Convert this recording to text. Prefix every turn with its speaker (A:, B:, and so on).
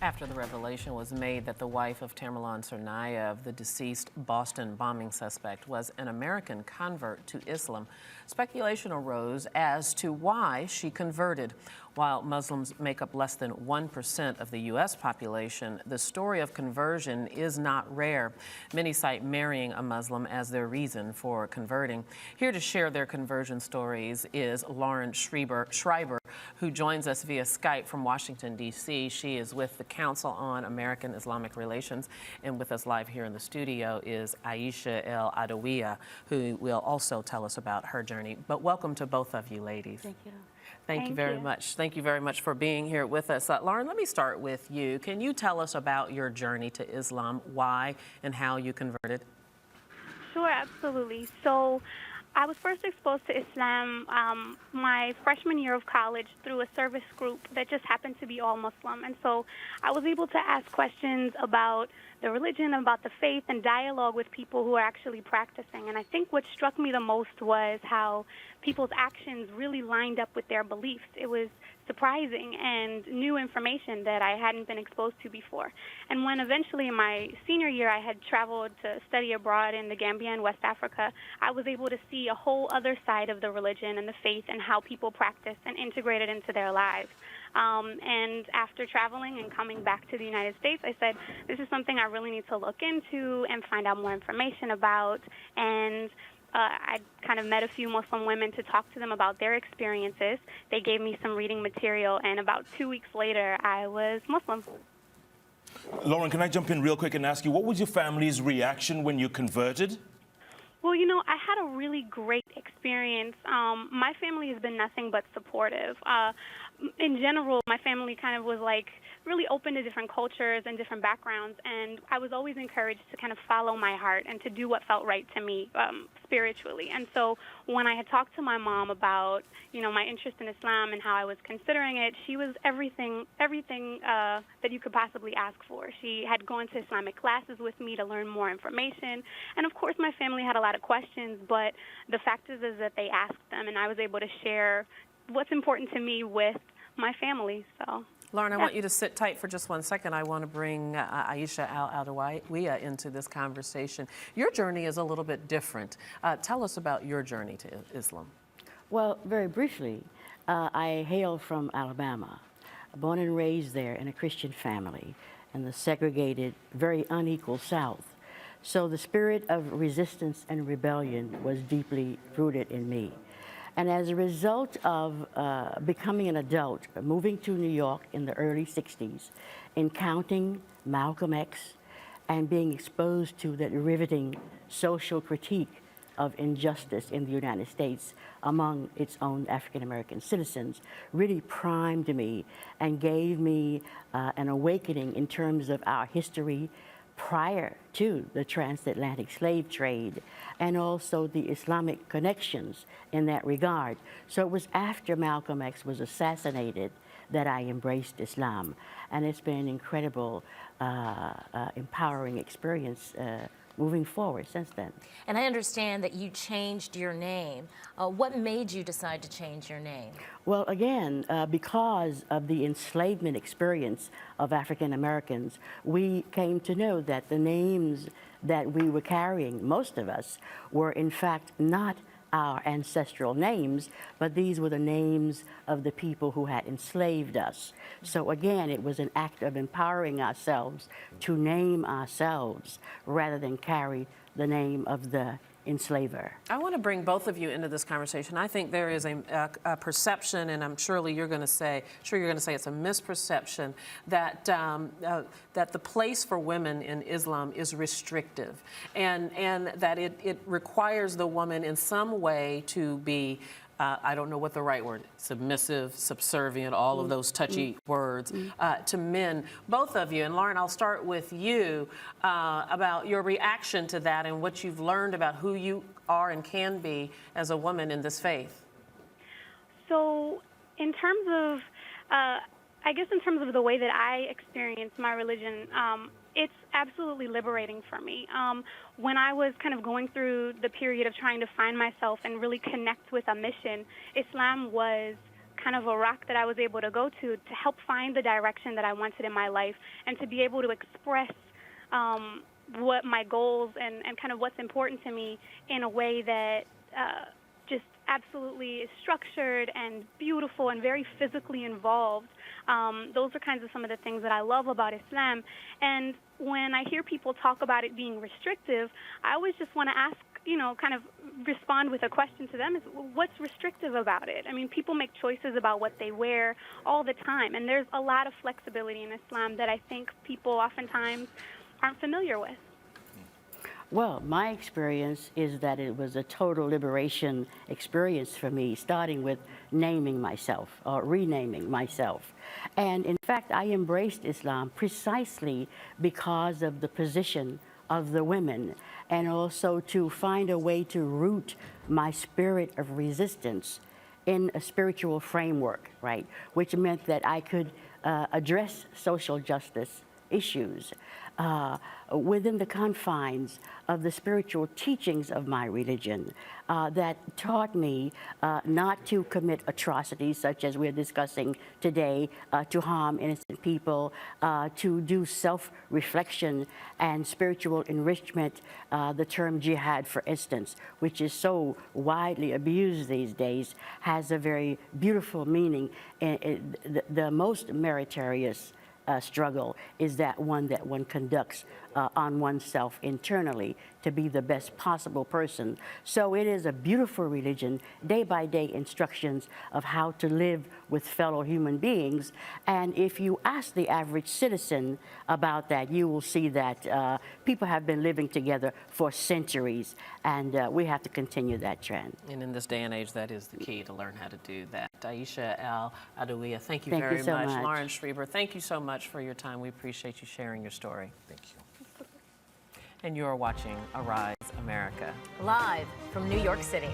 A: After the revelation was made that the wife of Tamerlan Tsarnaev, the deceased Boston bombing suspect, was an American convert to Islam, speculation arose as to why she converted. While Muslims make up less than 1% of the U.S. population, the story of conversion is not rare. Many cite marrying a Muslim as their reason for converting. Here to share their conversion stories is Lauren Schreiber, who joins us via Skype from Washington, D.C. She is with the Council on American Islamic Relations, and with us live here in the studio is Aisha El Adawiya, who will also tell us about her journey. But welcome to both of you, ladies.
B: Thank you.
A: Thank you very much. Thank you very much for being here with us. Lauren, let me start with you. Can you tell us about your journey to Islam, why and how you converted?
B: Sure, absolutely. So I was first exposed to Islam my freshman year of college through a service group that just happened to be all Muslim. And so I was able to ask questions about the religion, about the faith, and dialogue with people who are actually practicing. And I think what struck me the most was how people's actions really lined up with their beliefs. It was surprising and new information that I hadn't been exposed to before. And when eventually in my senior year I had traveled to study abroad in the Gambia and West Africa, I was able to see a whole other side of the religion and the faith and how people practice and integrate it into their lives. And after traveling and coming back to the United States, I said, this is something I really need to look into and find out more information about. And I kind of met a few Muslim women to talk to them about their experiences. They gave me some reading material, and about 2 weeks later, I was Muslim.
C: Lauren, can I jump in real quick and ask you, what was your family's reaction when you converted?
B: Well, you know, I had a really great experience. My family has been nothing but supportive. In general, my family kind of was like really open to different cultures and different backgrounds, and I was always encouraged to kind of follow my heart and to do what felt right to me spiritually. And so when I had talked to my mom about, you know, my interest in Islam and how I was considering it, she was everything that you could possibly ask for. She had gone to Islamic classes with me to learn more information, and of course my family had a lot of questions, but the fact is that they asked them, and I was able to share what's important to me with my family. So,
A: Lauren, I want you to sit tight for just 1 second. I want to bring Aisha Al Adawiya into this conversation. Your journey is a little bit different. Tell us about your journey to Islam.
D: Well, very briefly, I hail from Alabama, born and raised there in a Christian family in the segregated, very unequal South. So the spirit of resistance and rebellion was deeply rooted in me. And as a result of becoming an adult, moving to New York in the early 60s, encountering Malcolm X, and being exposed to the riveting social critique of injustice in the United States among its own African-American citizens, really primed me and gave me an awakening in terms of our history prior to the transatlantic slave trade, and also the Islamic connections in that regard. So it was after Malcolm X was assassinated that I embraced Islam, and it's been an incredible, empowering experience moving forward since then.
E: And I understand that you changed your name. What made you decide to change your name?
D: Well, again, because of the enslavement experience of African Americans, we came to know that the names that we were carrying, most of us, were in fact not our ancestral names, but these were the names of the people who had enslaved us. So again, it was an act of empowering ourselves to name ourselves rather than carry the name of the enslaver.
A: I want to bring both of you into this conversation. I think there is a perception, and I'm sure you're going to say it's a misperception that that the place for women in Islam is restrictive, and that it requires the woman in some way to be I don't know what the right word is, submissive, subservient, all of those touchy words, to men. Both of you, and Lauren, I'll start with you about your reaction to that and what you've learned about who you are and can be as a woman in this faith.
B: So in terms of, I guess in terms of the way that I experience my religion, it's absolutely liberating for me. When I was kind of going through the period of trying to find myself and really connect with a mission, Islam was kind of a rock that I was able to go to help find the direction that I wanted in my life and to be able to express what my goals and kind of what's important to me in a way that just absolutely is structured and beautiful and very physically involved. Those are kinds of some of the things that I love about Islam. And when I hear people talk about it being restrictive, I always just want to ask, kind of respond with a question to them is, what's restrictive about it? I mean, people make choices about what they wear all the time, and there's a lot of flexibility in Islam that I think people oftentimes aren't familiar with.
D: Well, my experience is that it was a total liberation experience for me, starting with naming myself or renaming myself. And in fact, I embraced Islam precisely because of the position of the women, and also to find a way to root my spirit of resistance in a spiritual framework, right? Which meant that I could address social justice issues within the confines of the spiritual teachings of my religion that taught me not to commit atrocities such as we're discussing today, to harm innocent people, to do self-reflection and spiritual enrichment. The term jihad, for instance, which is so widely abused these days, has a very beautiful meaning. The most meritorious struggle is that one conducts on oneself internally to be the best possible person. So it is a beautiful religion, day by day instructions of how to live with fellow human beings. And if you ask the average citizen about that, you will see that people have been living together for centuries, and we have to continue that trend.
A: And in this day and age, that is the key, to learn how to do that. Aisha Al-Adawiya, thank you very
D: so much.
A: Lauren Schreiber, thank you so much for your time. We appreciate you sharing your story.
C: Thank you.
A: And you're watching Arise America.
E: Live from New York City.